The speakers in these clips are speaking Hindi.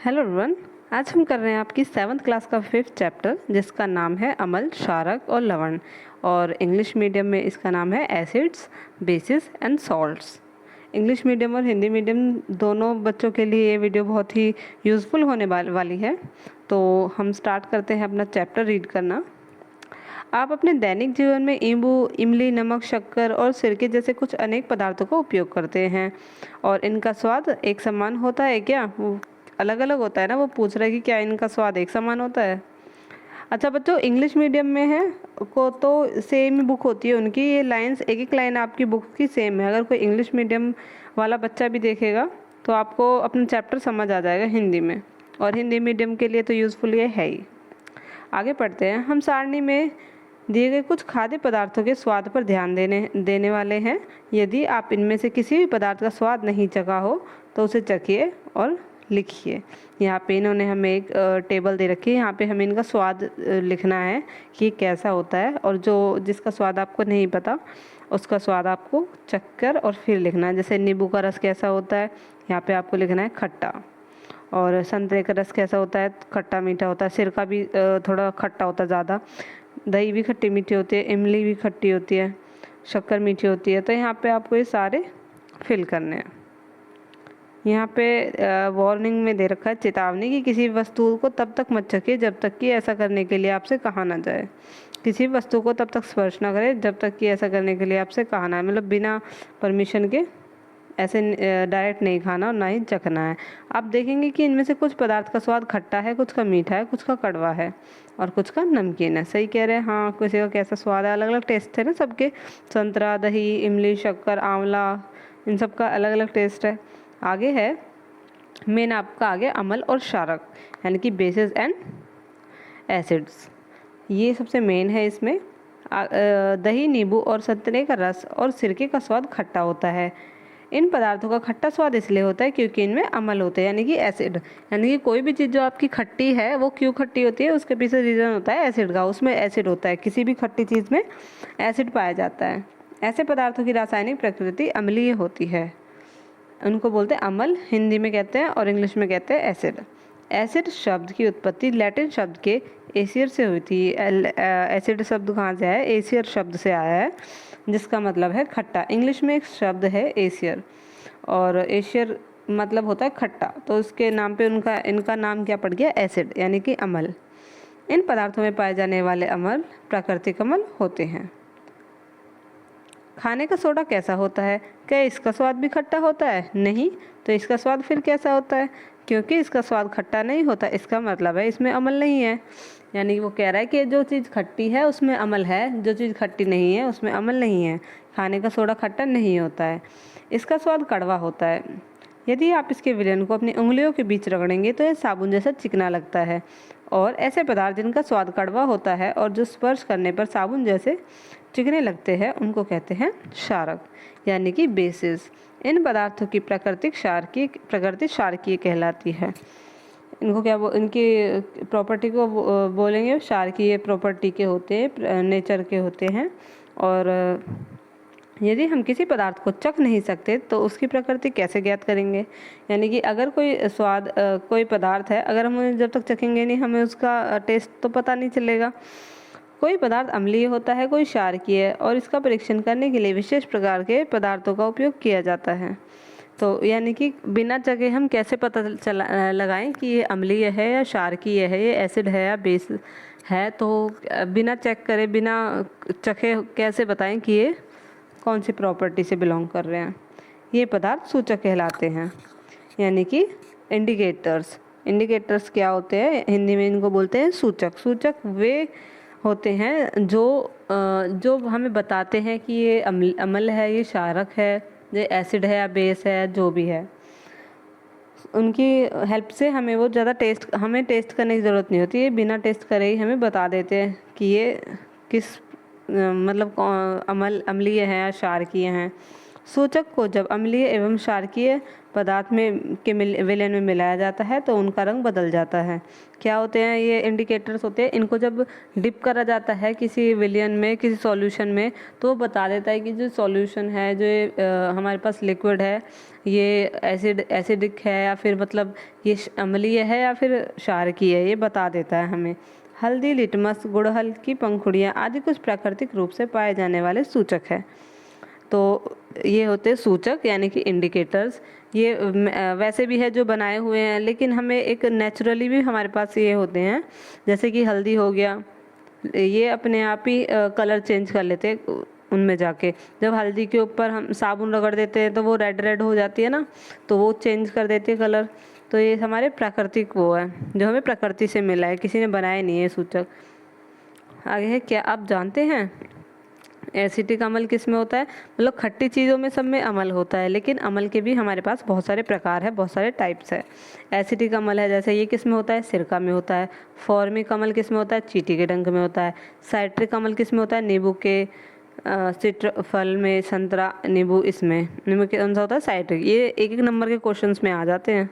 Hello everyone. आज हम कर रहे हैं आपकी 7th क्लास का 5th चैप्टर जिसका नाम है अम्ल, क्षारक और लवण, और इंग्लिश मीडियम में इसका नाम है acids, basis and salts. English medium और हिंदी मीडियम दोनों बच्चों के लिए ये वीडियो बहुत ही यूज़फुल होने वाली है। तो हम स्टार्ट करते हैं अपना चैप्टर रीड करना। आप अपने दैनिक जीवन में नींबू, इमली, नमक, शक्कर और सिरके जैसे कुछ अनेक पदार्थों का उपयोग करते हैं और इनका स्वाद एक समान होता है क्या? वो अलग अलग होता है ना। वो पूछ रहा है कि क्या इनका स्वाद एक समान होता है। अच्छा बच्चों, इंग्लिश मीडियम में है को तो सेम ही बुक होती है उनकी। ये लाइंस एक एक लाइन आपकी बुक की सेम है। अगर कोई इंग्लिश मीडियम वाला बच्चा भी देखेगा तो आपको अपना चैप्टर समझ आ जाएगा हिंदी में, और हिंदी मीडियम के लिए तो यूज़फुल ये है ही। आगे पढ़ते हैं। हम सारणी में दिए गए कुछ खाद्य पदार्थों के स्वाद पर ध्यान देने वाले हैं। यदि आप इनमें से किसी भी पदार्थ का स्वाद नहीं चखा हो तो उसे चखिए और लिखिए। यहाँ पे इन्होंने हमें एक टेबल दे रखी है। यहाँ पे हमें इनका स्वाद लिखना है कि कैसा होता है, और जिसका स्वाद आपको नहीं पता उसका स्वाद आपको चखकर और फिर लिखना है। जैसे नींबू का रस कैसा होता है, यहाँ पे आपको लिखना है खट्टा। और संतरे का रस कैसा होता है, खट्टा मीठा होता है। सिरका भी थोड़ा खट्टा होता है ज़्यादा। दही भी खट्टी मीठी होती है, इमली भी खट्टी होती है, शक्कर मीठी होती है। तो यहाँ पे आपको ये सारे फिल करने हैं। यहाँ पे वार्निंग में दे रखा है चेतावनी कि किसी वस्तु को तब तक मत चखिए जब तक कि ऐसा करने के लिए आपसे कहा ना जाए। किसी वस्तु को तब तक स्पर्श ना करें जब तक कि ऐसा करने के लिए आपसे कहा ना है। मतलब बिना परमिशन के ऐसे डायरेक्ट नहीं खाना और ना ही चखना है। आप देखेंगे कि इनमें से कुछ पदार्थ का स्वाद खट्टा है, कुछ का मीठा है, कुछ का कड़वा है और कुछ का नमकीन है। सही कह रहे हैं। हाँ, किसी का कैसा स्वाद है, अलग अलग टेस्ट है ना सबके। संतरा, दही, इमली, शक्कर, आंवला, इन सब का अलग अलग टेस्ट है। आगे है मेन आपका आगे अम्ल और क्षारक, यानी कि बेसिस एंड एसिड्स। ये सबसे मेन है इसमें। दही, नींबू और संतरे का रस और सिरके का स्वाद खट्टा होता है। इन पदार्थों का खट्टा स्वाद इसलिए होता है क्योंकि इनमें अम्ल होते हैं, यानी कि एसिड। यानी कि कोई भी चीज़ जो आपकी खट्टी है वो क्यों खट्टी होती है, उसके पीछे रीज़न होता है एसिड का। उसमें एसिड होता है, किसी भी खट्टी चीज़ में एसिड पाया जाता है। ऐसे पदार्थों की रासायनिक प्रकृति अम्लीय होती है, उनको बोलते हैं अम्ल, हिंदी में कहते हैं और इंग्लिश में कहते हैं एसिड। एसिड शब्द की उत्पत्ति लैटिन शब्द के एसियर से हुई थी। एसिड शब्द कहाँ से है? एसियर शब्द से आया है, जिसका मतलब है खट्टा। इंग्लिश में एक शब्द है एसियर, और एशियर मतलब होता है खट्टा। तो उसके नाम पे इनका नाम क्या पड़ गया? एसिड, यानी कि अम्ल। इन पदार्थों में पाए जाने वाले अम्ल प्राकृतिक अम्ल होते हैं। खाने का सोडा कैसा होता है? क्या इसका स्वाद भी खट्टा होता है? नहीं। तो इसका स्वाद फिर कैसा होता है? क्योंकि इसका स्वाद खट्टा नहीं होता, इसका मतलब है इसमें अम्ल नहीं है। यानी वो कह रहा है कि जो चीज़ खट्टी है उसमें अम्ल है, जो चीज़ खट्टी नहीं है उसमें अम्ल नहीं है। खाने का सोडा खट्टा नहीं होता है। इसका स्वाद कड़वा होता है। यदि आप इसके विलयन को अपनी उंगलियों के बीच रगड़ेंगे तो यह साबुन जैसा चिकना लगता है। और ऐसे पदार्थ जिनका स्वाद कड़वा होता है और जो स्पर्श करने पर साबुन जैसे चिकने लगते हैं उनको कहते हैं क्षारक, यानी कि बेसिस। इन पदार्थों की प्रकृति क्षारकीय कहलाती है। इनको क्या इनकी प्रॉपर्टी को बोलेंगे क्षारकीय प्रॉपर्टी के होते हैं, नेचर के होते हैं। और यदि हम किसी पदार्थ को चख नहीं सकते तो उसकी प्रकृति कैसे ज्ञात करेंगे? यानी कि अगर कोई कोई पदार्थ है, अगर हम जब तक चखेंगे नहीं हमें उसका टेस्ट तो पता नहीं चलेगा। कोई पदार्थ अम्लीय होता है, कोई क्षारकीय है, और इसका परीक्षण करने के लिए विशेष प्रकार के पदार्थों का उपयोग किया जाता है। तो यानी कि बिना चखे हम कैसे पता लगाएं कि ये अम्लीय है या क्षारकीय है, ये एसिड है या बेस है? तो बिना चेक करे, बिना चखे कैसे बताएं कि ये कौन सी प्रॉपर्टी से बिलोंग कर रहे हैं? ये पदार्थ सूचक कहलाते हैं, यानी कि इंडिकेटर्स। इंडिकेटर्स क्या होते हैं? हिंदी में इनको बोलते हैं सूचक। सूचक वे होते हैं जो हमें बताते हैं कि ये अम्ल है, ये क्षारक है, ये एसिड है या बेस है, जो भी है। उनकी हेल्प से हमें वो ज़्यादा हमें टेस्ट करने की ज़रूरत नहीं होती। ये बिना टेस्ट करे ही हमें बता देते हैं कि ये किस मतलब अम्लीय है या क्षारकीय हैं। सूचक को जब अम्लीय एवं क्षारकीय पदार्थ में के विलेन में मिलाया जाता है तो उनका रंग बदल जाता है। क्या होते हैं ये इंडिकेटर्स होते हैं, इनको जब डिप करा जाता है किसी विलियन में, किसी सॉल्यूशन में, तो वो बता देता है कि जो सॉल्यूशन है, जो हमारे पास लिक्विड है, ये एसिडिक है या फिर मतलब ये अम्लीय है या फिर क्षारकीय है, ये बता देता है हमें। हल्दी, लिटमस, गुड़हल की पंखुड़ियाँ आदि कुछ प्राकृतिक रूप से पाए जाने वाले सूचक है। तो ये होते हैं सूचक यानी कि इंडिकेटर्स। ये वैसे भी है जो बनाए हुए हैं, लेकिन हमें एक नेचुरली भी हमारे पास ये होते हैं। जैसे कि हल्दी हो गया, ये अपने आप ही कलर चेंज कर लेते हैं उनमें जाके। जब हल्दी के ऊपर हम साबुन रगड़ देते हैं तो वो रेड रेड हो जाती है ना, तो वो चेंज कर देती है कलर। तो ये हमारे प्राकृतिक वो है जो हमें प्रकृति से मिला है, किसी ने बनाया नहीं है सूचक। आगे है, क्या आप जानते हैं एसिटिक अम्ल किस में होता है? मतलब खट्टी चीज़ों में सब में अम्ल होता है, लेकिन अम्ल के भी हमारे पास बहुत सारे प्रकार है, बहुत सारे टाइप्स है। एसिटिक अम्ल है जैसे ये किस में होता है? सिरका में होता है। फॉर्मिक अम्ल किस में होता है? चींटी के डंक में होता है। साइट्रिक अम्ल किस में होता है? नींबू के सिट्र फल में, संतरा, नींबू, इसमें नींबू के कौन सा होता है? साइट्रिक। ये एक एक नंबर के क्वेश्चंस में आ जाते हैं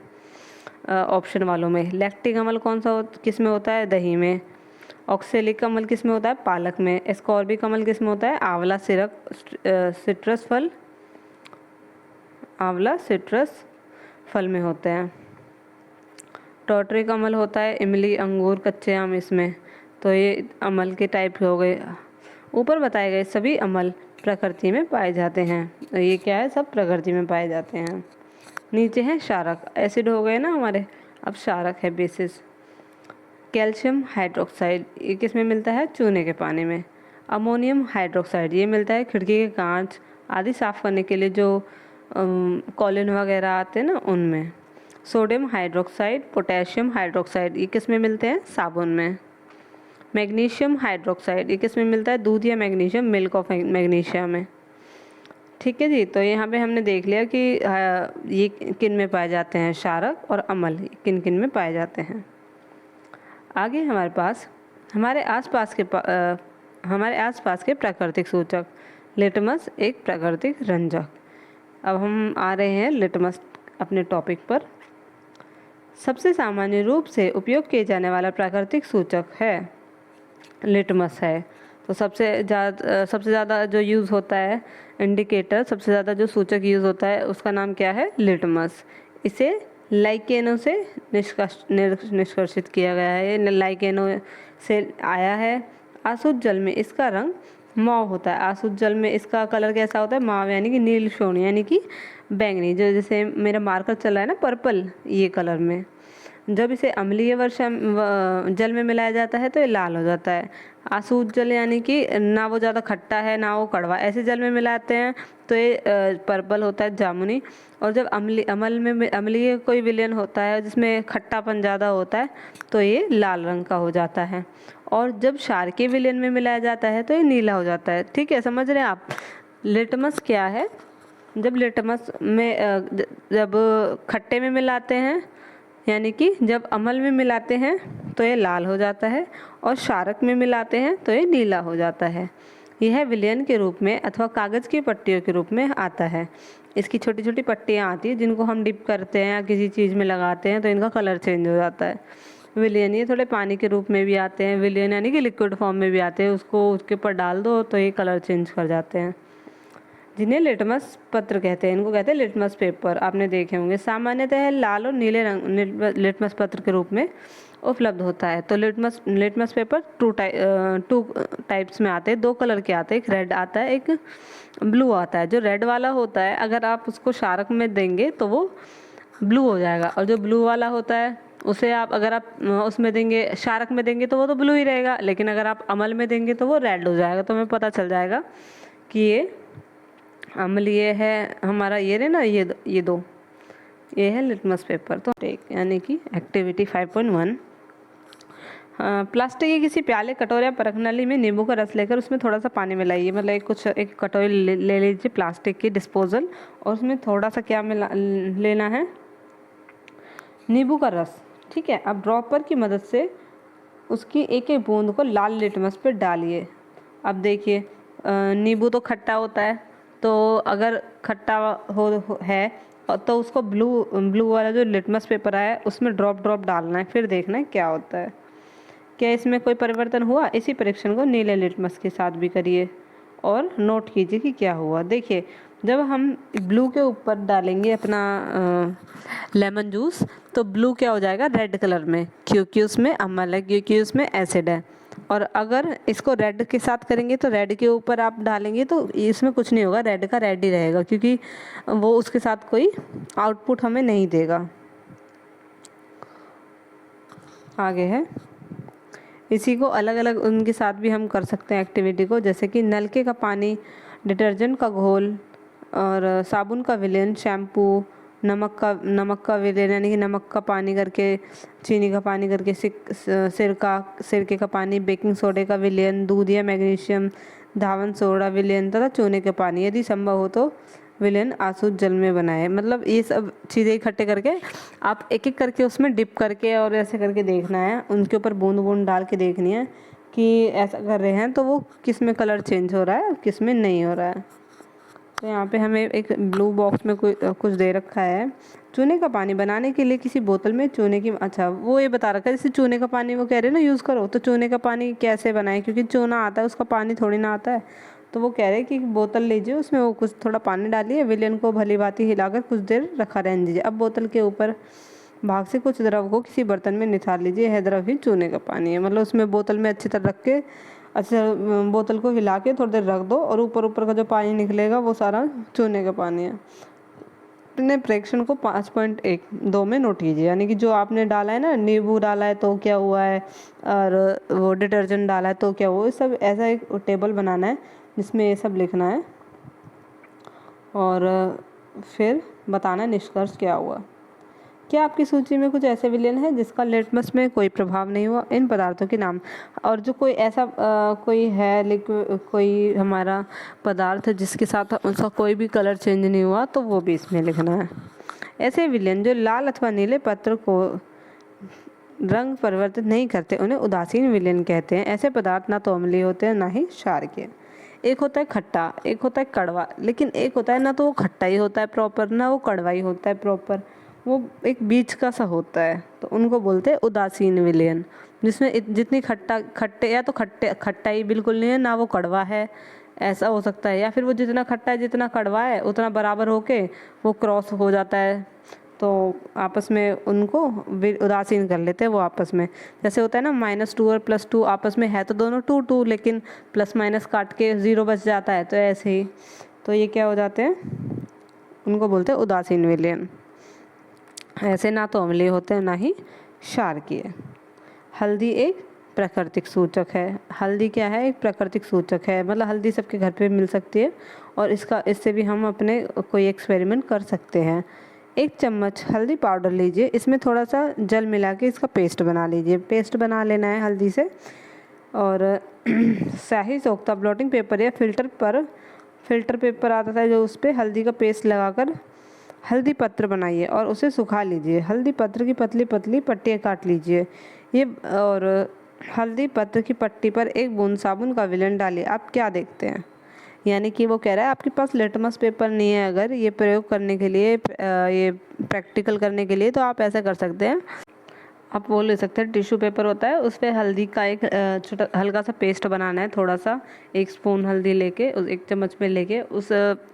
ऑप्शन वालों में। लैक्टिक अम्ल कौन सा किस में होता है? दही में। ऑक्सेलिक अम्ल किस में होता है? पालक में। एस्कॉर्बिक अम्ल किस में होता है? आंवला, सिट्रस फल, आंवला सिट्रस फल में होते हैं। टॉर्टरिक अम्ल होता है इमली, अंगूर, कच्चे आम, इसमें। तो ये अम्ल के टाइप हो गए। ऊपर बताए गए सभी अम्ल प्रकृति में पाए जाते हैं। तो ये क्या है? सब प्रकृति में पाए जाते हैं। नीचे है क्षारक। एसिड हो गए ना हमारे, अब क्षारक है बेसिस। कैल्शियम हाइड्रोक्साइड, ये किस में मिलता है? चूने के पानी में। अमोनियम हाइड्रोक्साइड, ये मिलता है खिड़की के कांच आदि साफ़ करने के लिए, जो कॉलिन वगैरह आते हैं ना, उनमें। सोडियम हाइड्रोक्साइड, पोटेशियम हाइड्रोक्साइड, ये किस में मिलते हैं? साबुन में। मैग्नीशियम हाइड्रोक्साइड, ये किस में मिलता है? दूध या मैग्नीशियम, मिल्क ऑफ मैग्नीशिया में। ठीक है जी, तो यहाँ पे हमने देख लिया कि ये किन में पाए जाते हैं, क्षारक और अम्ल किन किन में पाए जाते हैं। आगे हमारे पास हमारे आसपास के प्राकृतिक सूचक। लिटमस एक प्राकृतिक रंजक। अब हम आ रहे हैं लिटमस अपने टॉपिक पर। सबसे सामान्य रूप से उपयोग किए जाने वाला प्राकृतिक सूचक है लिटमस है। तो सबसे ज़्यादा जो यूज़ होता है इंडिकेटर, सबसे ज़्यादा जो सूचक यूज़ होता है उसका नाम क्या है? लिटमस। इसे लाइकेनो से निष्कर्षित किया गया है। ये लाइकेनो से आया है। आसुत जल में इसका रंग मौव होता है। आसुत जल में इसका कलर कैसा होता है? माव यानी कि नील शोण यानी कि बैंगनी, जो जैसे मेरा मार्कर चल रहा है ना पर्पल, ये कलर में। जब इसे अम्लीय वर्षा जल में मिलाया जाता है तो ये लाल हो जाता है। आसूत जल यानी कि ना वो ज़्यादा खट्टा है ना वो कड़वा, ऐसे जल में मिलाते हैं तो ये पर्पल होता है, जामुनी। और जब अम्लीय कोई विलयन होता है जिसमें खट्टापन ज़्यादा होता है तो ये लाल रंग का हो जाता है। और जब क्षारकीय विलयन में मिलाया जाता है तो ये नीला हो जाता है। ठीक है, समझ रहे हैं आप? लिटमस क्या है? जब लिटमस में जब खट्टे में मिलाते हैं यानी कि जब अम्ल में मिलाते हैं तो ये लाल हो जाता है, और क्षारक में मिलाते हैं तो ये नीला हो जाता है। यह विलयन के रूप में अथवा कागज़ की पट्टियों के रूप में आता है। इसकी छोटी छोटी पट्टियाँ आती हैं जिनको हम डिप करते हैं या किसी चीज़ में लगाते हैं तो इनका कलर चेंज हो जाता है। विलयन ये थोड़े पानी के रूप में भी आते हैं, विलयन यानी कि लिक्विड फॉर्म में भी आते हैं। उसको उसके ऊपर डाल दो तो ये कलर चेंज कर जाते हैं, जिन्हें लिटमस पत्र कहते हैं। इनको कहते हैं लिटमस पेपर। आपने देखे होंगे। सामान्यतः लाल और नीले रंग लिटमस पत्र के रूप में उपलब्ध होता है। तो लिटमस पेपर टू टाइप्स में आते हैं, 2 कलर के आते हैं। एक रेड आता है, एक ब्लू आता है। जो रेड वाला होता है अगर आप उसको क्षारक में देंगे तो वो ब्लू हो जाएगा, और जो ब्लू वाला होता है उसे आप अगर आप उसमें देंगे, क्षारक में देंगे तो वो तो ब्लू ही रहेगा, लेकिन अगर आप अम्ल में देंगे तो वो रेड हो जाएगा। तो हमें पता चल जाएगा कि ये अम्लीय है हमारा। ये रहे ना, ये दो, ये है लिटमस पेपर। तो यानी कि एक्टिविटी 5.1, प्लास्टिक के किसी प्याले, कटोरे या परखनली में नींबू का रस लेकर उसमें थोड़ा सा पानी मिलाइए। मतलब एक कटोरी ले लीजिए प्लास्टिक की डिस्पोजल, और उसमें थोड़ा सा क्या लेना है? नींबू का रस। ठीक है, अब ड्रॉपर की मदद से उसकी एक एक बूंद को लाल लिटमस पे डालिए। अब देखिए नींबू तो खट्टा होता है, तो अगर खट्टा है और तो उसको ब्लू ब्लू वाला जो लिटमस पेपर आया है उसमें ड्रॉप ड्रॉप डालना है, फिर देखना है क्या होता है। क्या इसमें कोई परिवर्तन हुआ? इसी परीक्षण को नीले लिटमस के साथ भी करिए और नोट कीजिए कि क्या हुआ। देखिए, जब हम ब्लू के ऊपर डालेंगे अपना लेमन जूस तो ब्लू क्या हो जाएगा? रेड कलर में, क्योंकि उसमें अम्ल है, क्योंकि उसमें एसिड है। और अगर इसको रेड के साथ करेंगे तो रेड के ऊपर आप डालेंगे तो इसमें कुछ नहीं होगा, रेड का रेड ही रहेगा, क्योंकि वो उसके साथ कोई आउटपुट हमें नहीं देगा। आगे है, इसी को अलग अलग उनके साथ भी हम कर सकते हैं एक्टिविटी को, जैसे कि नलके का पानी, डिटर्जेंट का घोल और साबुन का विलेन, शैम्पू, नमक का विलेन यानी कि नमक का पानी करके, चीनी का पानी करके, सिरके का पानी, बेकिंग सोडे का विलेन, दूध या मैग्नीशियम, धावन सोडा विलेन तथा चूने के पानी, यदि संभव हो तो विलेन आसुत जल में बनाए। मतलब ये सब चीज़ें इकट्ठे करके आप एक एक करके उसमें डिप करके और ऐसे करके देखना है, उनके ऊपर बूंद बूंद डाल के देखनी है कि ऐसा कर रहे हैं तो वो किस में कलर चेंज हो रहा है, किस में नहीं हो रहा है। तो यहाँ पे हमें एक ब्लू बॉक्स में कुछ दे रखा है। चूने का पानी बनाने के लिए किसी बोतल में चूने की, अच्छा वो ये बता रखा है जैसे चूने का पानी वो कह रहे हैं ना यूज़ करो, तो चूने का पानी कैसे बनाएं, क्योंकि चूना आता है उसका पानी थोड़ी ना आता है। तो वो कह रहे हैं कि बोतल लीजिए, उसमें वो कुछ थोड़ा पानी डालिए, विलेन को भली भांति हिलाकर कुछ देर रखा रहने दीजिए। अब बोतल के ऊपर भाग से कुछ द्रव को किसी बर्तन में निथार लीजिए, यह द्रव ही चूने का पानी है। मतलब उसमें बोतल में अच्छी तरह रख के, अच्छा बोतल को हिला के थोड़ी देर रख दो और ऊपर ऊपर का जो पानी निकलेगा वो सारा चूने का पानी है। अपने प्रेक्षण को 5.12 में नोट कीजिए, यानी कि जो आपने डाला है ना, नींबू डाला है तो क्या हुआ है, और वो डिटर्जेंट डाला है तो क्या हुआ, सब ऐसा एक टेबल बनाना है जिसमें ये सब लिखना है और फिर बताना निष्कर्ष क्या हुआ। क्या आपकी सूची में कुछ ऐसे विलेन हैं जिसका लिटमस में कोई प्रभाव नहीं हुआ? इन पदार्थों के नाम। और जो कोई ऐसा कोई है लिक्विड, कोई हमारा पदार्थ जिसके साथ उसका कोई भी कलर चेंज नहीं हुआ, तो वो भी इसमें लिखना है। ऐसे विलेन जो लाल अथवा नीले पत्र को रंग परिवर्तित नहीं करते उन्हें उदासीन विलेन कहते हैं। ऐसे पदार्थ ना तो अम्लीय होते हैं ना ही क्षारकीय। एक होता है खट्टा, एक होता है कड़वा, लेकिन एक होता है ना तो वो खट्टा ही होता है प्रॉपर, ना वो कड़वा ही होता है प्रॉपर, वो एक बीच का सा होता है, तो उनको बोलते हैं उदासीन विलेन। जिसमें जितनी खट्टे या तो खट्टा ही बिल्कुल नहीं है, ना वो कड़वा है, ऐसा हो सकता है, या फिर वो जितना खट्टा है जितना कड़वा है उतना बराबर होके वो क्रॉस हो जाता है, तो आपस में उनको उदासीन कर लेते हैं वो आपस में। जैसे होता है ना -2 और +2 आपस में है तो दोनों 2 लेकिन प्लस माइनस काट के 0 बच जाता है, तो ऐसे ही तो ये क्या हो जाते हैं, उनको बोलते हैं उदासीन विलेन। ऐसे ना तो अम्लीय होते हैं ना ही क्षारकीय। हल्दी एक प्राकृतिक सूचक है। हल्दी क्या है? एक प्राकृतिक सूचक है, मतलब हल्दी सबके घर पे मिल सकती है और इससे भी हम अपने कोई एक्सपेरिमेंट कर सकते हैं। 1 चम्मच हल्दी पाउडर लीजिए, इसमें थोड़ा सा जल मिला के इसका पेस्ट बना लीजिए। पेस्ट बना लेना है हल्दी से, और स्याही सोखता ब्लॉटिंग पेपर या फिल्टर पेपर आता था जो उस पर हल्दी का पेस्ट लगाकर हल्दी पत्र बनाइए और उसे सुखा लीजिए। हल्दी पत्र की पतली पतली पट्टियाँ काट लीजिए ये, और हल्दी पत्र की पट्टी पर 1 बूंद साबुन का विलेन डालिए। आप क्या देखते हैं? यानी कि वो कह रहा है आपके पास लिटमस पेपर नहीं है अगर ये प्रयोग करने के लिए, ये प्रैक्टिकल करने के लिए, तो आप ऐसा कर सकते हैं, आप वो ले सकते हैं, टिश्यू पेपर होता है उस पर हल्दी का एक छोटा हल्का सा पेस्ट बनाना है, थोड़ा सा 1 स्पून हल्दी लेके, उस 1 चम्मच में लेके उस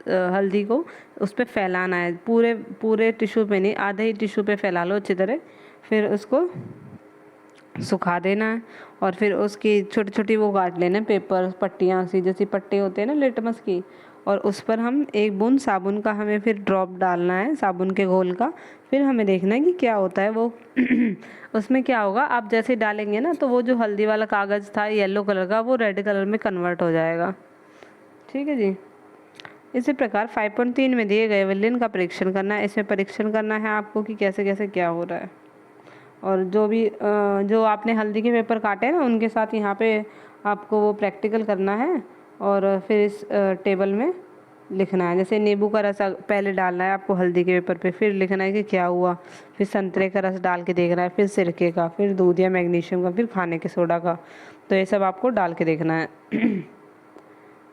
हल्दी को उस पर फैलाना है, पूरे टिश्यू पे नहीं, आधे ही टिश्यू पे फैला लो अच्छी तरह, फिर उसको सुखा देना है और फिर उसकी छोटी छोटी वो काट लेना है पेपर पट्टियाँ सी, जैसी पट्टी होते हैं ना लिटमस की, और उस पर हम 1 बूंद साबुन का हमें फिर ड्रॉप डालना है, साबुन के घोल का। फिर हमें देखना है कि क्या होता है वो उसमें क्या होगा, आप जैसे डालेंगे ना तो वो जो हल्दी वाला कागज़ था येलो कलर का वो रेड कलर में कन्वर्ट हो जाएगा। ठीक है जी। इसी प्रकार 5.3 में दिए गए विलेन का परीक्षण करना है। इसमें परीक्षण करना है आपको कि कैसे कैसे क्या हो रहा है, और जो आपने हल्दी के पेपर काटे हैं ना उनके साथ यहाँ पे आपको वो प्रैक्टिकल करना है और फिर इस टेबल में लिखना है। जैसे नींबू का रस पहले डालना है आपको हल्दी के पेपर पे, फिर लिखना है कि क्या हुआ, फिर संतरे का रस डाल के देखना है, फिर सिरके का, फिर दूध या मैग्नीशियम का, फिर खाने के सोडा का, तो ये सब आपको डाल के देखना है।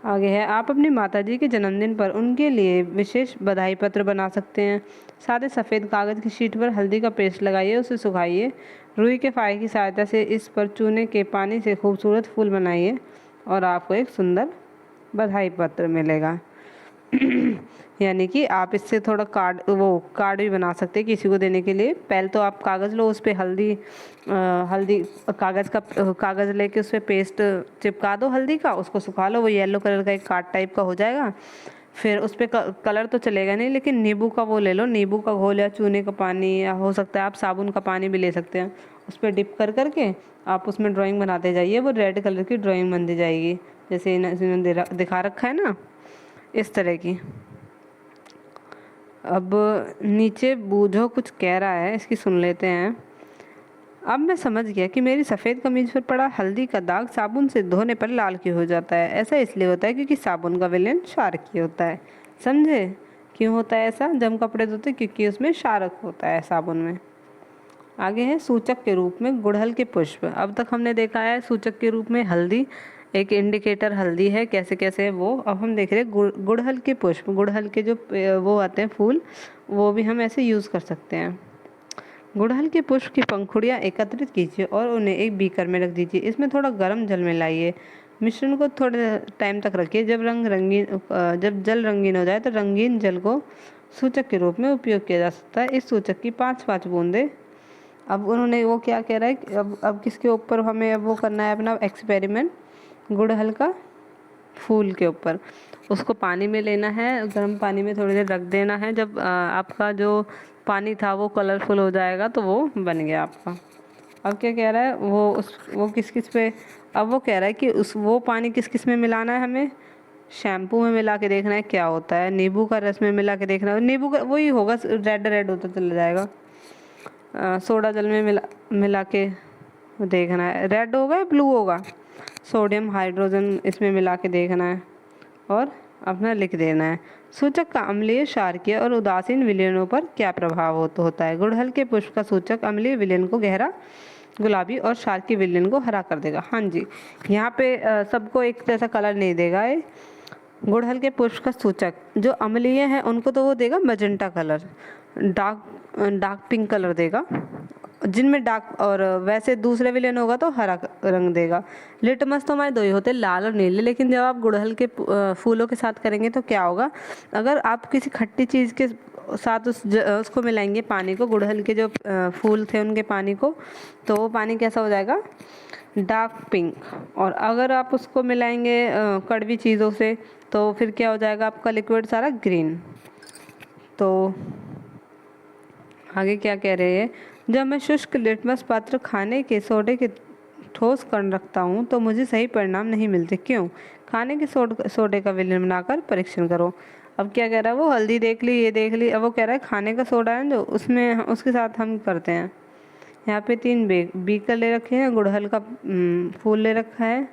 आगे है, आप अपनी माताजी के जन्मदिन पर उनके लिए विशेष बधाई पत्र बना सकते हैं। सादे सफ़ेद कागज़ की शीट पर हल्दी का पेस्ट लगाइए, उसे सुखाइए। रुई के फाहे की सहायता से इस पर चूने के पानी से खूबसूरत फूल बनाइए और आपको एक सुंदर बधाई पत्र मिलेगा। यानी कि आप इससे थोड़ा कार्ड भी बना सकते हैं किसी को देने के लिए। पहले तो आप कागज़ लो, उस पर हल्दी कागज़ लेके उस पर पेस्ट चिपका दो हल्दी का, उसको सुखा लो, वो येलो कलर का एक कार्ड टाइप का हो जाएगा। फिर उस पर कलर तो चलेगा नहीं, लेकिन नींबू का वो ले लो, नींबू का घोल या चूने का पानी, या हो सकता है आप साबुन का पानी भी ले सकते हैं। उस पर डिप कर करके आप उसमें ड्राइंग बनाते जाइए, वो रेड कलर की ड्राइंग बनती जाएगी, जैसे इन्होंने दिखा रखा है ना, इस तरह की। अब नीचे बूझो कुछ कह रहा है, इसकी सुन लेते हैं। अब मैं समझ गया कि मेरी सफ़ेद कमीज पर पड़ा हल्दी का दाग साबुन से धोने पर लाल क्यों हो जाता है। ऐसा इसलिए होता है क्योंकि साबुन का विलेन क्षारकीय होता है। समझे क्यों होता है ऐसा? जब हम कपड़े धोते क्योंकि उसमें क्षारक होता है साबुन में। आगे है सूचक के रूप में गुड़हल के पुष्प। अब तक हमने देखा है सूचक के रूप में हल्दी, एक इंडिकेटर हल्दी है, कैसे कैसे है वो। अब हम देख रहे हैं गुड़हल के पुष्प, गुड़हल के जो वो आते हैं फूल, वो भी हम ऐसे यूज़ कर सकते हैं। गुड़हल के पुष्प की पंखुड़ियाँ एकत्रित कीजिए और उन्हें एक बीकर में रख दीजिए। इसमें थोड़ा गर्म जल मिलाइए। मिश्रण को थोड़े टाइम तक रखिए। जब जल रंगीन हो जाए तो रंगीन जल को सूचक के रूप में उपयोग किया जा सकता है। इस सूचक की 5-5 बूंदें। अब उन्होंने वो क्या कह रहा है कि अब किसके ऊपर हमें अब वो करना है अपना एक्सपेरिमेंट, गुड़हल का फूल के ऊपर। उसको पानी में लेना है, गर्म पानी में थोड़ी देर रख देना है। जब आपका जो पानी था वो कलरफुल हो जाएगा तो वो बन गया आपका। अब क्या कह रहा है वो किस किस पे, अब वो कह रहा है कि वो पानी किस किस में मिलाना है हमें। शैम्पू में मिला के देखना है क्या होता है, नींबू का रस में मिला के देखना है, नींबू का वही होगा, रेड रेड होता चला जाएगा। सोडा जल में मिला के देखना है, रेड होगा या ब्लू होगा। सोडियम हाइड्रोजन इसमें मिला के देखना है और अपना लिख देना है। सूचक का अम्लीय, क्षारकीय और उदासीन विलयनों पर क्या प्रभाव होता है। गुड़हल के पुष्प का सूचक अम्लीय विलयन को गहरा गुलाबी और क्षारकीय विलयन को हरा कर देगा। हाँ जी, यहाँ पे सबको एक जैसा कलर नहीं देगा ये। गुड़हल के पुष्प का सूचक जो अम्लीय है उनको तो वो देगा magenta colour, dark pink colour देगा जिनमें डार्क, और वैसे दूसरे विलेन होगा तो हरा रंग देगा। लिटमस तो हमारे दो ही होते हैं, लाल और नीले। लेकिन जब आप गुड़हल के फूलों के साथ करेंगे तो क्या होगा, अगर आप किसी खट्टी चीज़ के साथ उसको मिलाएंगे पानी को, गुड़हल के जो फूल थे उनके पानी को, तो वो पानी कैसा हो जाएगा, डार्क पिंक। और अगर आप उसको मिलाएंगे कड़वी चीज़ों से तो फिर क्या हो जाएगा आपका लिक्विड सारा ग्रीन। तो आगे क्या कह रहे हैं, जब मैं शुष्क लिटमस पात्र खाने के सोडे के ठोस कण रखता हूँ तो मुझे सही परिणाम नहीं मिलते, क्यों? खाने के सोडे का विलयन बनाकर परीक्षण करो। अब क्या कह रहा है वो, हल्दी देख ली, ये देख ली, अब वो कह रहा है खाने का सोडा है जो उसमें उसके साथ हम करते हैं। यहाँ पे 3 बीकर ले रखे हैं, गुड़हल का फूल ले रखा है,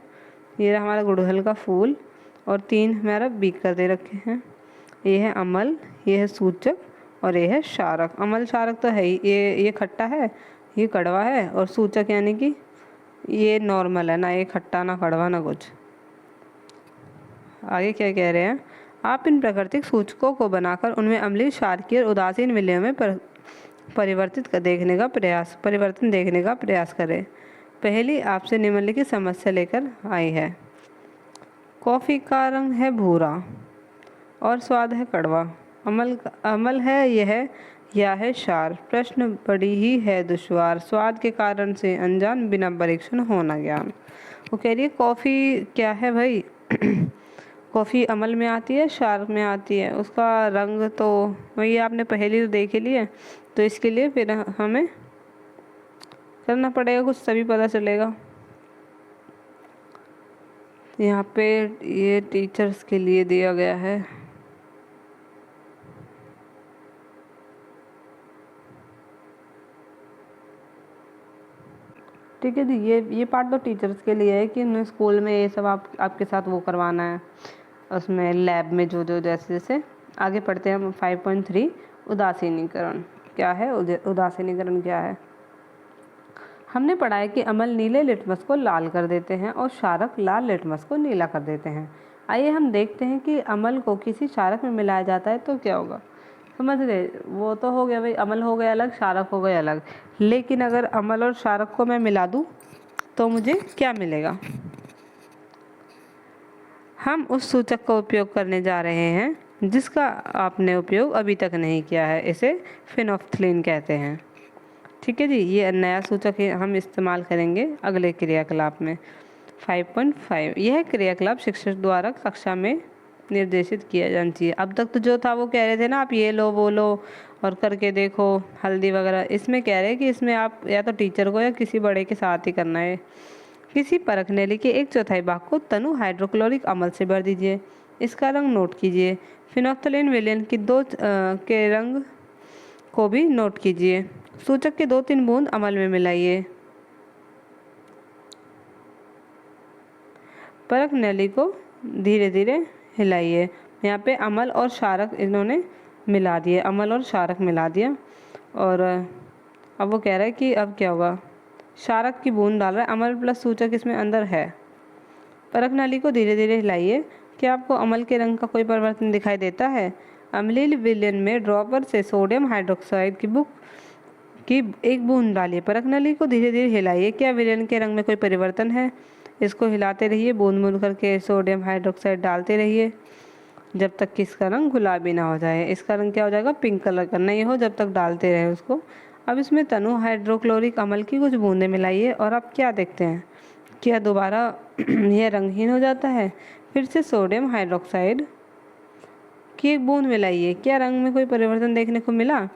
ये रहा हमारा गुड़हल का फूल, और 3 हमारा बीकर दे रखे हैं। ये है अमल, ये है सूचक, और ये है क्षारक। अमल क्षारक तो है ही, ये खट्टा है, ये कड़वा है, और सूचक यानी कि ये नॉर्मल है, ना ये खट्टा ना कड़वा ना कुछ। आगे क्या कह रहे हैं, आप इन प्राकृतिक सूचकों को बनाकर उनमें अम्लीय, क्षारकीय और उदासीन विलय में परिवर्तन देखने का प्रयास करें। पहली आपसे निम्नलिखित समस्या लेकर आई है। कॉफ़ी का रंग है भूरा और स्वाद है कड़वा। अमल है यह या है क्षार। प्रश्न बड़ी ही है दुश्वार, स्वाद के कारण से अनजान, बिना परीक्षण होना ज्ञान। वो कह रही है कॉफ़ी क्या है भाई कॉफ़ी अमल में आती है, क्षार में आती है, उसका रंग तो वही आपने पहले तो देख ही लिया, तो इसके लिए फिर हमें करना पड़ेगा कुछ, तभी पता चलेगा। यहाँ पे ये टीचर्स के लिए दिया गया है। ठीक है जी, ये पार्ट तो टीचर्स के लिए है कि उन्हें स्कूल में ये सब आपके साथ वो करवाना है, उसमें लैब में जो जैसे जैसे। आगे पढ़ते हैं हम 5.3 उदासीनीकरण। क्या है उदासीनीकरण क्या है? हमने पढ़ा है कि अमल नीले लिटमस को लाल कर देते हैं और क्षारक लाल लिटमस को नीला कर देते हैं। आइए हम देखते हैं कि अम्ल को किसी क्षारक में मिलाया जाता है तो क्या होगा। समझ गए, वो तो हो गया भाई, अम्ल हो गए अलग, क्षारक हो गए अलग। लेकिन अगर अम्ल और क्षारक को मैं मिला दूँ तो मुझे क्या मिलेगा। हम उस सूचक का उपयोग करने जा रहे हैं जिसका आपने उपयोग अभी तक नहीं किया है, इसे फिनोल्फ्थलीन कहते हैं। ठीक है जी, ये नया सूचक हम इस्तेमाल करेंगे अगले क्रियाकलाप में। 5.5 यह क्रियाकलाप शिक्षक द्वारा कक्षा में निर्देशित किया जाना चाहिए। अब तक तो जो था वो कह रहे थे ना, आप ये लो वो लो और करके देखो हल्दी वगैरह, इसमें कह रहे हैं कि इसमें आप या तो टीचर को या किसी बड़े के साथ ही करना है। किसी परख नली के 1/4 भाग को तनु हाइड्रोक्लोरिक अम्ल से भर दीजिए। इसका रंग नोट कीजिए। फिनोल्फ्थलीन विलयन की के रंग को भी नोट कीजिए। सूचक के 2-3 बूंद अम्ल में मिलाइए। परख नली को धीरे धीरे हिलाइए। यहाँ पे अम्ल और क्षारक इन्होंने मिला दिए, अम्ल और क्षारक मिला दिया। और अब वो कह रहा है कि अब क्या होगा। क्षारक की बूंद डाल रहा है, अम्ल प्लस सूचक इसमें अंदर है। परख नली को धीरे धीरे हिलाइए। क्या आपको अम्ल के रंग का कोई परिवर्तन दिखाई देता है। अम्लीय विलयन में ड्रॉपर से सोडियम हाइड्रोक्साइड की 1 बूंद डालिए। परख नली को धीरे धीरे हिलाइए। क्या विलयन के रंग में कोई परिवर्तन है। इसको हिलाते रहिए, बूंद बूंद करके सोडियम हाइड्रोक्साइड डालते रहिए जब तक कि इसका रंग गुलाबी ना हो जाए। इसका रंग क्या हो जाएगा, पिंक कलर का नहीं हो, जब तक डालते रहे उसको। अब इसमें तनु हाइड्रोक्लोरिक अम्ल की कुछ बूंदें मिलाइए और आप क्या देखते हैं, क्या दोबारा यह रंगहीन हो जाता है। फिर से सोडियम हाइड्रोक्साइड की 1 बूंद मिलाइए। क्या रंग में कोई परिवर्तन देखने को मिला।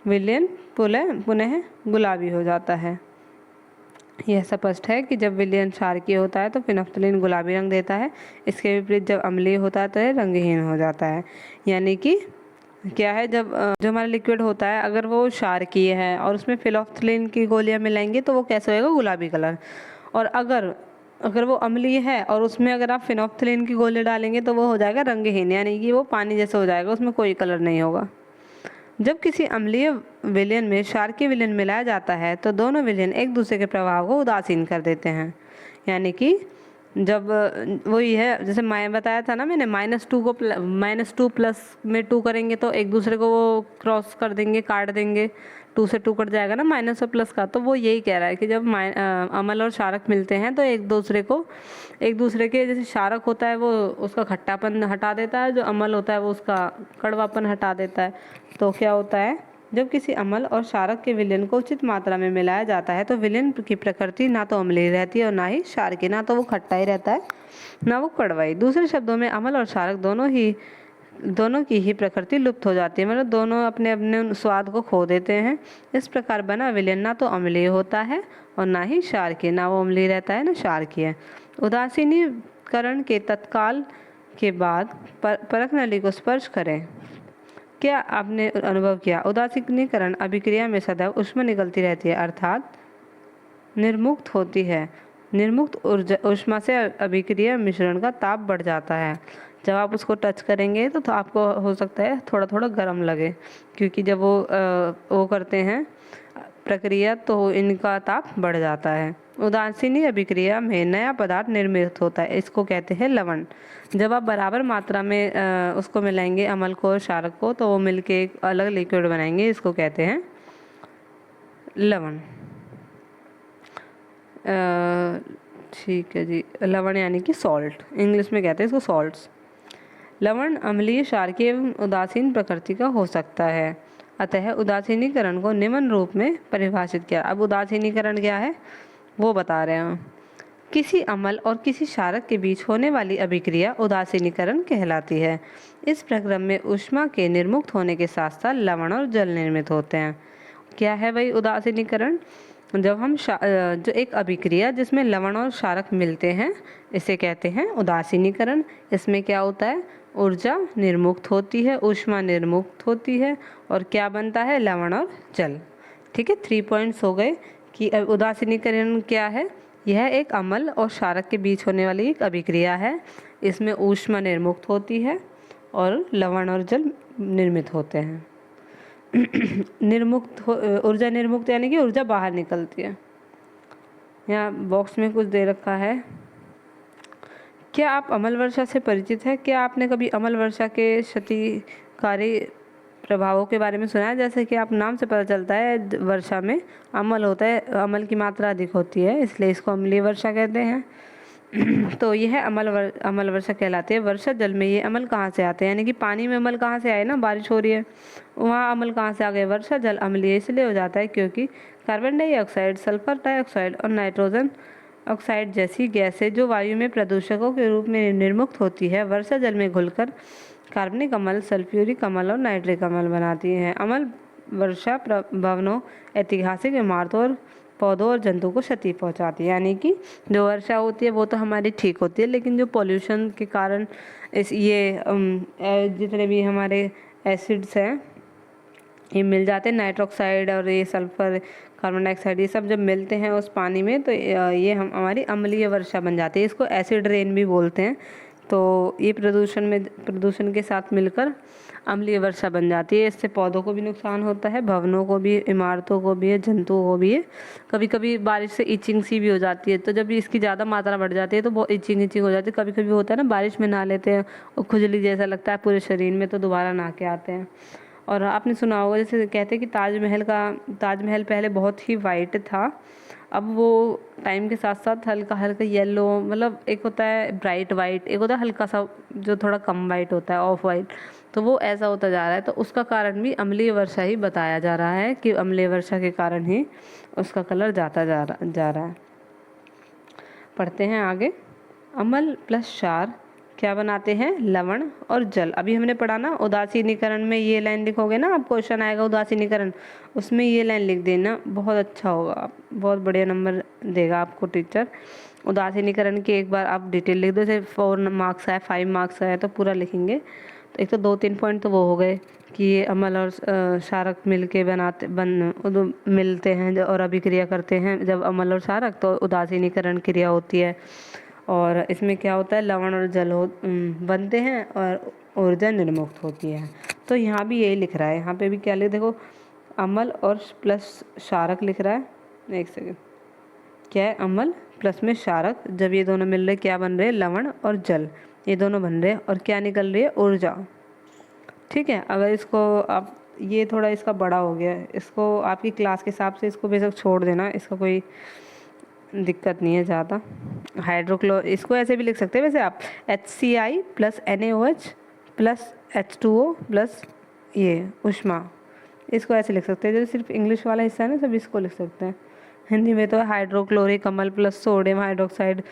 विलयन पुनः गुलाबी हो जाता है। यह स्पष्ट है कि जब विलयन क्षारकीय होता है तो फिनोल्फ्थलीन गुलाबी रंग देता है। इसके विपरीत जब अम्लीय होता है तो यह रंगहीन हो जाता है। यानी कि क्या है, जब जो हमारा लिक्विड होता है अगर वो क्षारकीय है और उसमें फिनोल्फ्थलीन की गोलियां मिलाएंगे तो वो कैसे होएगा, गुलाबी कलर। और अगर वो अम्लीय है और उसमें अगर आप फिनोल्फ्थलीन की गोली डालेंगे तो वो हो जाएगा रंगहीन, यानी कि वो पानी जैसा हो जाएगा, उसमें कोई कलर नहीं होगा। जब किसी अम्लीय विलयन में क्षारकीय विलयन मिलाया जाता है तो दोनों विलयन एक दूसरे के प्रभाव को उदासीन कर देते हैं। यानी कि जब वही है, जैसे मैं बताया था ना मैंने, -2 प्लस में 2 करेंगे तो एक दूसरे को वो क्रॉस कर देंगे, काट देंगे, 2 से 2 कट जाएगा ना, माइनस और प्लस का। तो वो यही कह रहा है कि जब अम्ल और क्षारक मिलते हैं तो एक दूसरे के जैसे क्षारक होता है वो उसका खट्टापन हटा देता है, जो अम्ल होता है वो उसका कड़वापन हटा देता है। तो क्या होता है, जब किसी अम्ल और क्षारक के विलयन को उचित मात्रा में मिलाया जाता है तो विलयन की प्रकृति ना तो अम्लीय रहती है और ना ही क्षारकीय, ना तो वो खट्टा ही रहता है ना वो कड़वाई। दूसरे शब्दों में अम्ल और क्षारक दोनों की ही प्रकृति लुप्त हो जाती है, मतलब दोनों अपने अपने स्वाद को खो देते हैं। इस प्रकार बना विलयन ना तो अम्लीय होता है और ना ही क्षारकीय, ना वो अम्लीय रहता है ना क्षारकीय। उदासीनीकरण के तत्काल के बाद परख नली को स्पर्श करें। क्या आपने अनुभव किया, उदासीनीकरण अभिक्रिया में सदैव ऊष्मा निकलती रहती है, अर्थात निर्मुक्त होती है। निर्मुक्त ऊष्मा से अभिक्रिया मिश्रण का ताप बढ़ जाता है। जब आप उसको टच करेंगे तो आपको हो सकता है थोड़ा थोड़ा गर्म लगे, क्योंकि जब वो करते हैं प्रक्रिया तो इनका ताप बढ़ जाता है। उदासीनी अभिक्रिया में नया पदार्थ निर्मित होता है, इसको कहते हैं लवण। जब आप बराबर मात्रा में उसको मिलाएंगे अम्ल को और क्षारक को तो वो मिलके एक अलग लिक्विड बनाएंगे, इसको कहते हैं लवण। ठीक है जी, लवण यानी कि सॉल्ट, इंग्लिश में कहते हैं इसको सॉल्ट्स। लवण अम्लीय, क्षारकीय एवं उदासीन प्रकृति का हो सकता है। अतः उदासीनीकरण को निम्न रूप में परिभाषित किया। अब उदासीनीकरण क्या है वो बता रहे हैं। किसी अम्ल और किसी क्षारक के बीच होने वाली अभिक्रिया उदासीनीकरण कहलाती है। इस प्रक्रिया में ऊष्मा के निर्मुक्त होने के साथ साथ लवण और जल निर्मित होते हैं। क्या है भाई उदासीनीकरण, जब हम जो एक अभिक्रिया जिसमें लवण और क्षारक मिलते हैं इसे कहते हैं उदासीनीकरण। इसमें क्या होता है, ऊर्जा निर्मुक्त होती है, ऊष्मा निर्मुक्त होती है और क्या बनता है, लवण और जल। ठीक है, 3 पॉइंट्स हो गए कि उदासीनीकरण क्या है। यह एक अम्ल और क्षारक के बीच होने वाली एक अभिक्रिया है। इसमें ऊष्मा निर्मुक्त होती है और लवण और जल निर्मित होते हैं। ऊर्जा निर्मुक्त यानी कि ऊर्जा बाहर निकलती है। यहाँ बॉक्स में कुछ दे रखा है क्या आप अम्ल वर्षा से परिचित हैं? क्या आपने कभी अम्ल वर्षा के क्षतिकारी प्रभावों के बारे में सुना है? जैसे कि आप नाम से पता चलता है वर्षा में अम्ल होता है, अम्ल की मात्रा अधिक होती है, इसलिए इसको अम्लीय वर्षा कहते हैं। तो यह है अम्ल वर्षा कहलाती है। वर्षा जल में ये अम्ल कहाँ से आते हैं, यानी कि पानी में अम्ल कहाँ से आए ना, बारिश हो रही है वहाँ अम्ल कहाँ से आ गए। वर्षा जल अम्लीय इसलिए हो जाता है क्योंकि कार्बन डाइऑक्साइड, सल्फर डाइऑक्साइड और नाइट्रोजन ऑक्साइड जैसी गैसें जो वायु में प्रदूषकों के रूप में निर्मुक्त होती है, वर्षा जल में घुलकर कार्बनिक अम्ल, सल्फ्यूरिक अम्ल और नाइट्रिक अम्ल बनाती हैं। अम्ल वर्षा भवनों, ऐतिहासिक इमारतों और पौधों और जंतु को क्षति पहुंचाती है। यानी कि जो वर्षा होती है वो तो हमारी ठीक होती है, लेकिन जो पॉल्यूशन के कारण जितने भी हमारे एसिड्स हैं ये मिल जाते हैं, नाइट्रोक्साइड और ये सल्फर, कार्बन डाइऑक्साइड, ये सब जब मिलते हैं उस पानी में तो ये हमारी अम्लीय वर्षा बन जाती है। इसको एसिड रेन भी बोलते हैं। तो ये प्रदूषण के साथ मिलकर अम्लीय वर्षा बन जाती है। इससे पौधों को भी नुकसान होता है, भवनों को भी, इमारतों को भी, जंतुओं को भी है। कभी कभी बारिश से इचिंग सी भी हो जाती है, तो जब इसकी ज़्यादा मात्रा बढ़ जाती है तो बहुत इचिंग हो जाती है। कभी कभी होता है ना, बारिश में नहा लेते हैं और खुजली जैसा लगता है पूरे शरीर में, तो दोबारा नहा के आते हैं। और आपने सुना होगा, जैसे कहते हैं कि ताजमहल पहले बहुत ही वाइट था, अब वो टाइम के साथ साथ हल्का हल्का येलो, मतलब एक होता है ब्राइट वाइट, एक होता है हल्का सा जो थोड़ा कम वाइट होता है, ऑफ वाइट, तो वो ऐसा होता जा रहा है। तो उसका कारण भी अम्लीय वर्षा ही बताया जा रहा है कि अम्लीय वर्षा के कारण ही उसका कलर जाता जा रहा है। पढ़ते हैं आगे। अम्ल प्लस क्षार क्या बनाते हैं? लवण और जल। अभी हमने पढ़ा ना, उदासीनीकरण में ये लाइन लिखोगे ना, आप क्वेश्चन आएगा उदासीनीकरण, उसमें ये लाइन लिख देना, बहुत अच्छा होगा, बहुत बढ़िया नंबर देगा आपको टीचर। उदासीनीकरण की एक बार आप डिटेल लिख दो, जैसे 4 मार्क्स है, 5 मार्क्स है तो पूरा लिखेंगे। तो एक तो 2-3 पॉइंट तो वो हो गए कि ये अम्ल और क्षारक मिलके मिलते हैं और अभिक्रिया करते हैं। जब अम्ल और क्षारक, तो उदासीनीकरण क्रिया होती है। और इसमें क्या होता है, लवण और जल बनते हैं और ऊर्जा निर्मुक्त होती है। तो यहाँ भी यही लिख रहा है, यहाँ पे भी क्या लिख, देखो अम्ल और प्लस क्षारक लिख रहा है। एक सेकेंड, क्या है, अम्ल प्लस में क्षारक, जब ये दोनों मिल रहे क्या बन रहे हैं, लवण और जल, ये दोनों बन रहे हैं और क्या निकल रही है, ऊर्जा। ठीक है, अगर इसको आप, ये थोड़ा इसका बड़ा हो गया, इसको आपकी क्लास के हिसाब से इसको बेशक छोड़ देना, इसका कोई दिक्कत नहीं है ज़्यादा। इसको ऐसे भी लिख सकते हैं वैसे आप, HCI plus NaOH plus H2O plus ये ऊष्मा, इसको ऐसे लिख सकते हैं। जो सिर्फ इंग्लिश वाला हिस्सा है ना, सब इसको लिख सकते हैं। हिंदी में तो हाइड्रोक्लोरिक अम्ल प्लस सोडियम हाइड्रोक्साइड,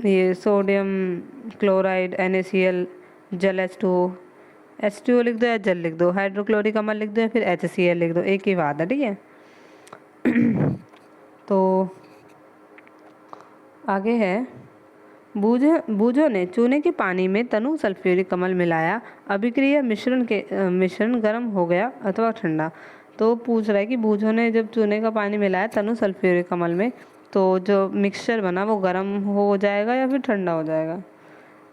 ये सोडियम क्लोराइड NaCl, जल H2O लिख दो या जल लिख दो, हाइड्रोक्लोरिक अम्ल लिख दो या फिर HCl लिख दो, एक ही बात है। ठीक है। तो आगे है, बूझों ने चूने के पानी में तनु सल्फ्यूरिक अम्ल मिलाया, अभिक्रिया मिश्रण गर्म हो गया अथवा ठंडा। तो पूछ रहा है कि बूझों ने जब चूने का पानी मिलाया तनु सल्फ्यूरिक अम्ल में, तो जो मिक्सचर बना वो गर्म हो जाएगा या फिर ठंडा हो जाएगा।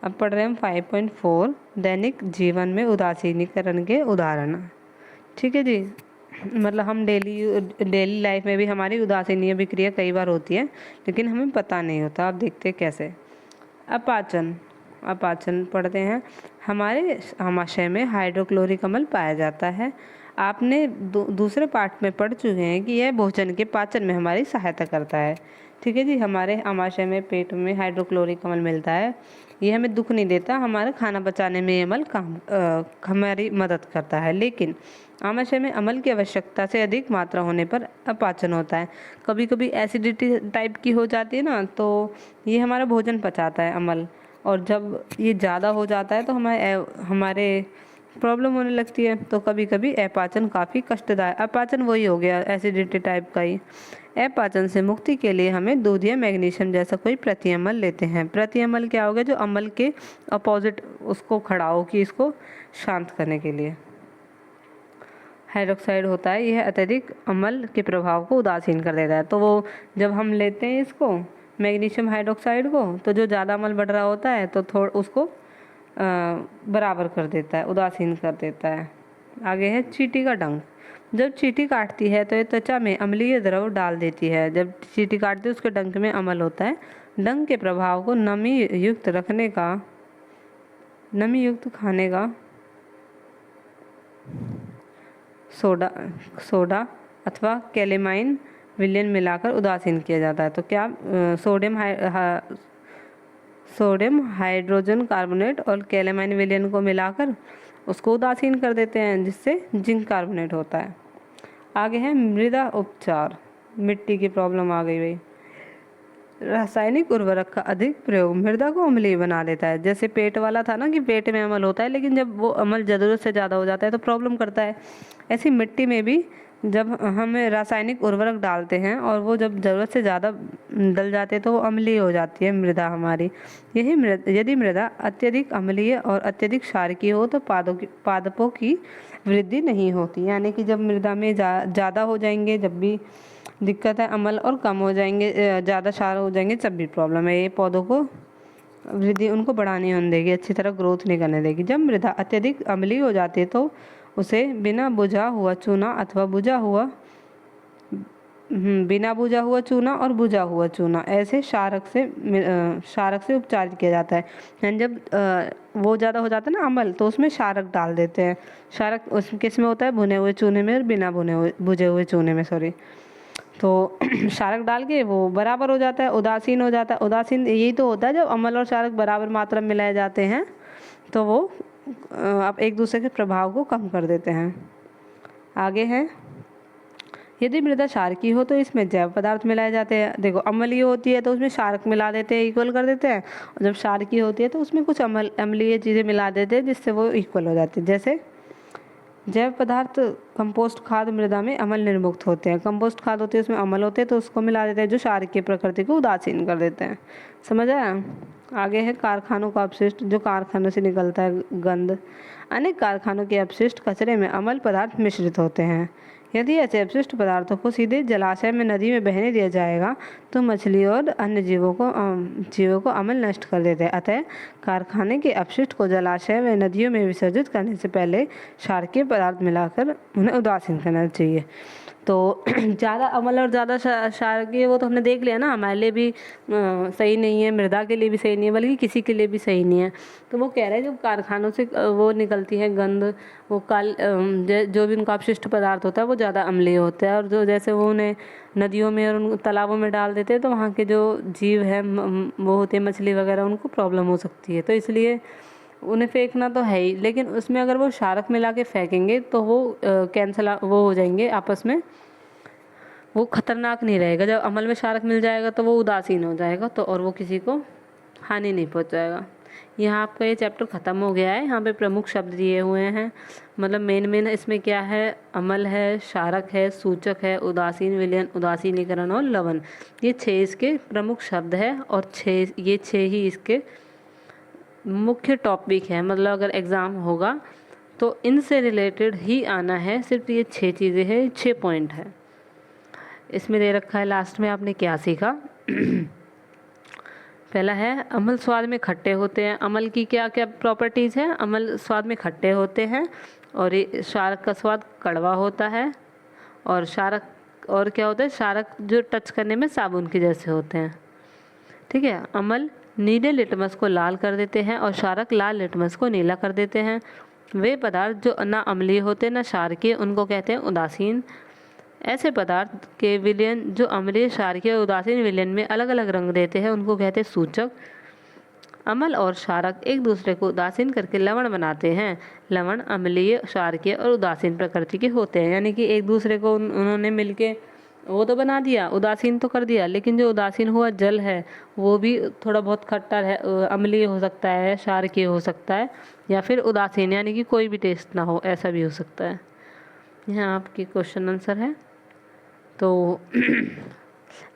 अब पढ़ रहे हैं हम 5.4 दैनिक जीवन में उदासीनीकरण के उदाहरण। ठीक है जी, मतलब हम डेली लाइफ में भी हमारी उदासीनीय अभिक्रिया कई बार होती है, लेकिन हमें पता नहीं होता। आप देखते हैं कैसे। अपाचन पढ़ते हैं। हमारे आमाशय में हाइड्रोक्लोरिक अम्ल पाया जाता है। आपने दूसरे पार्ट में पढ़ चुके हैं कि यह भोजन के पाचन में हमारी सहायता करता है। ठीक है जी, हमारे आमाशय में, पेट में हाइड्रोक्लोरिक अम्ल मिलता है। ये हमें दुख नहीं देता, हमारा खाना पचाने में ये अम्ल हमारी मदद करता है। लेकिन आमाशय में अम्ल की आवश्यकता से अधिक मात्रा होने पर अपाचन होता है। कभी कभी एसिडिटी टाइप की हो जाती है ना, तो ये हमारा भोजन पचाता है अम्ल, और जब ये ज़्यादा हो जाता है तो हमारे प्रॉब्लम होने लगती है। तो कभी कभी अपाचन काफ़ी कष्टदायक, अपाचन वही हो गया एसिडिटी टाइप का ही। अपाचन से मुक्ति के लिए हमें दूध या मैग्नीशियम जैसा कोई प्रतिअम्ल लेते हैं। प्रतिअम्ल क्या हो गया, जो अम्ल के अपोजिट उसको खड़ा हो कि इसको शांत करने के लिए। हाइड्रोक्साइड होता है, यह अत्यधिक अम्ल के प्रभाव को उदासीन कर देता है। तो वो जब हम लेते हैं इसको मैग्नीशियम हाइड्रोक्साइड को, तो जो ज़्यादा अम्ल बढ़ रहा होता है तो उसको बराबर कर देता है, उदासीन कर देता है। आगे है चींटी का डंक। जब चींटी काटती है तो ये त्वचा में अम्लीय द्रव डाल देती है। जब चींटी काटती है उसके डंक में अम्ल होता है, डंक के प्रभाव को नमी युक्त खाने का सोडा अथवा कैलेमाइन विलयन मिलाकर उदासीन किया जाता है। तो क्या सोडियम हाइड्रोजन कार्बोनेट और कैलेमाइन विलयन को मिलाकर उसको उदासीन कर देते हैं, जिससे जिंक कार्बोनेट होता है। आगे है मृदा उपचार। मिट्टी की प्रॉब्लम आ गई भाई। रासायनिक उर्वरक का अधिक प्रयोग मृदा को अम्लीय बना देता है। जैसे पेट वाला था ना कि पेट में अम्ल होता है, लेकिन जब वो अम्ल ज़रूरत से ज़्यादा हो जाता है तो प्रॉब्लम करता है। ऐसी मिट्टी में भी जब हम रासायनिक उर्वरक डालते हैं और वो जब ज़रूरत से ज़्यादा डल जाते हैं तो वो अम्लीय हो जाती है मृदा हमारी। यदि मृदा अत्यधिक अम्लीय और अत्यधिक क्षारकीय हो तो पादपों की वृद्धि नहीं होती। यानी कि जब मृदा में ज़्यादा हो जाएंगे जब भी दिक्कत है, अम्ल और कम हो जाएंगे, ज़्यादा क्षार हो जाएंगे जब भी प्रॉब्लम है। ये पौधों को वृद्धि उनको बढ़ानी होने देगी, अच्छी तरह ग्रोथ नहीं करने देगी। जब मृदा अत्यधिक अम्लीय हो जाती है तो उसे बिना बुझा हुआ चूना और बुझा हुआ चूना ऐसे क्षारक से उपचारित किया जाता है। यानी जब वो ज़्यादा हो जाता है ना अम्ल, तो उसमें क्षारक डाल देते हैं। क्षारक उस किस में होता है? भुने हुए चूने में और बिना बुझे हुए चूने में, सॉरी। तो क्षारक डाल के वो बराबर हो जाता है, उदासीन हो जाता है। उदासीन यही तो होता है जब अम्ल और क्षारक बराबर मात्रा में मिलाए जाते हैं तो वो आप एक दूसरे के प्रभाव को कम कर देते हैं। आगे है, यदि मृदा क्षारकीय हो तो इसमें जैव पदार्थ मिलाए जाते हैं। देखो अम्लीय होती है तो उसमें क्षारक मिला देते हैं, इक्वल कर देते हैं। और जब क्षारकीय होती है तो उसमें कुछ अम्लीय चीज़ें मिला देते हैं जिससे वो इक्वल हो जाती है। जैसे जैव पदार्थ कंपोस्ट खाद मृदा में अम्ल निर्मुक्त होते हैं। कंपोस्ट खाद होती है उसमें अम्ल होते हैं तो उसको मिला देते हैं जो क्षारकीय प्रकृति को उदासीन कर देते हैं। समझ आया? आगे है कारखानों का अपशिष्ट, जो कारखानों से निकलता है गंध। अनेक कारखानों के अपशिष्ट कचरे में अम्ल पदार्थ मिश्रित होते हैं। यदि ऐसे अपशिष्ट पदार्थों को सीधे जलाशय में नदी में बहने दिया जाएगा तो मछली और अन्य जीवों को अम्ल नष्ट कर देते हैं। अतः कारखाने के अपशिष्ट को जलाशय व नदियों में विसर्जित करने से पहले क्षारकीय पदार्थ मिलाकर उन्हें उदासीन करना चाहिए। तो ज़्यादा अम्ल और ज़्यादा क्षारकीय वो तो हमने देख लिया ना, हमारे लिए भी सही नहीं है, मृदा के लिए भी सही नहीं है, बल्कि किसी के लिए भी सही नहीं है। तो वो कह रहे हैं जब कारखानों से वो निकलती है गंध, वो जो भी उनका अपशिष्ट पदार्थ होता है वो ज़्यादा अम्लीय होता है। और जो जैसे वो उन्हें नदियों में और उन तालाबों में डाल देते हैं तो वहाँ के जो जीव है वो होते हैं मछली वगैरह, उनको प्रॉब्लम हो सकती है। तो इसलिए उन्हें फेंकना तो है ही, लेकिन उसमें अगर वो क्षारक मिला के फेंकेंगे तो वो वो हो जाएंगे आपस में, वो खतरनाक नहीं रहेगा। जब अमल में क्षारक मिल जाएगा तो वो उदासीन हो जाएगा, तो और वो किसी को हानि नहीं पहुंचाएगा। यहाँ आपका ये चैप्टर ख़त्म हो गया है। यहाँ पे प्रमुख शब्द दिए हुए हैं, मतलब मेन इसमें क्या है, अमल है, क्षारक है, सूचक है, उदासीन विलयन, उदासीनीकरण और लवण। ये 6 इसके प्रमुख शब्द है और 6 ही इसके मुख्य टॉपिक है। मतलब अगर एग्ज़ाम होगा तो इनसे रिलेटेड ही आना है, सिर्फ ये 6 चीज़ें हैं, 6 पॉइंट है इसमें दे रखा है। लास्ट में आपने क्या सीखा? पहला है अम्ल स्वाद में खट्टे होते हैं। अम्ल की क्या क्या प्रॉपर्टीज़ हैं? अम्ल स्वाद में खट्टे होते हैं और ये क्षारक का स्वाद कड़वा होता है। और क्षारक और क्या होता है, क्षारक जो टच करने में साबुन के जैसे होते हैं। ठीक है, अम्ल नीले लिटमस को लाल कर देते हैं और क्षारक लाल लिटमस को नीला कर देते हैं। वे पदार्थ जो ना अम्लीय होते ना क्षारकीय, उनको कहते हैं उदासीन। ऐसे पदार्थ के विलयन जो अम्लीय, क्षारकीय और उदासीन विलयन में अलग अलग रंग देते हैं उनको कहते हैं सूचक। अम्ल और क्षारक एक दूसरे को उदासीन करके लवण बनाते हैं। लवण अम्लीय, क्षारकीय और उदासीन प्रकृति के होते हैं। यानी कि एक दूसरे को उन्होंने मिलके वो तो बना दिया, उदासीन तो कर दिया, लेकिन जो उदासीन हुआ जल है वो भी थोड़ा बहुत खट्टा है, अम्लीय हो सकता है, क्षारकीय हो सकता है, या फिर उदासीन यानी कि कोई भी टेस्ट ना हो, ऐसा भी हो सकता है। यहाँ आपकी क्वेश्चन आंसर है। तो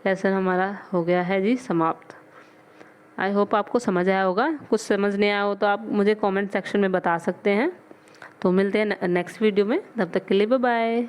लेसन हमारा हो गया है जी समाप्त। आई होप आपको समझ आया होगा। कुछ समझ नहीं आया हो तो आप मुझे कमेंट सेक्शन में बता सकते हैं। तो मिलते हैं नेक्स्ट वीडियो में, तब तक के लिए बाय बाय।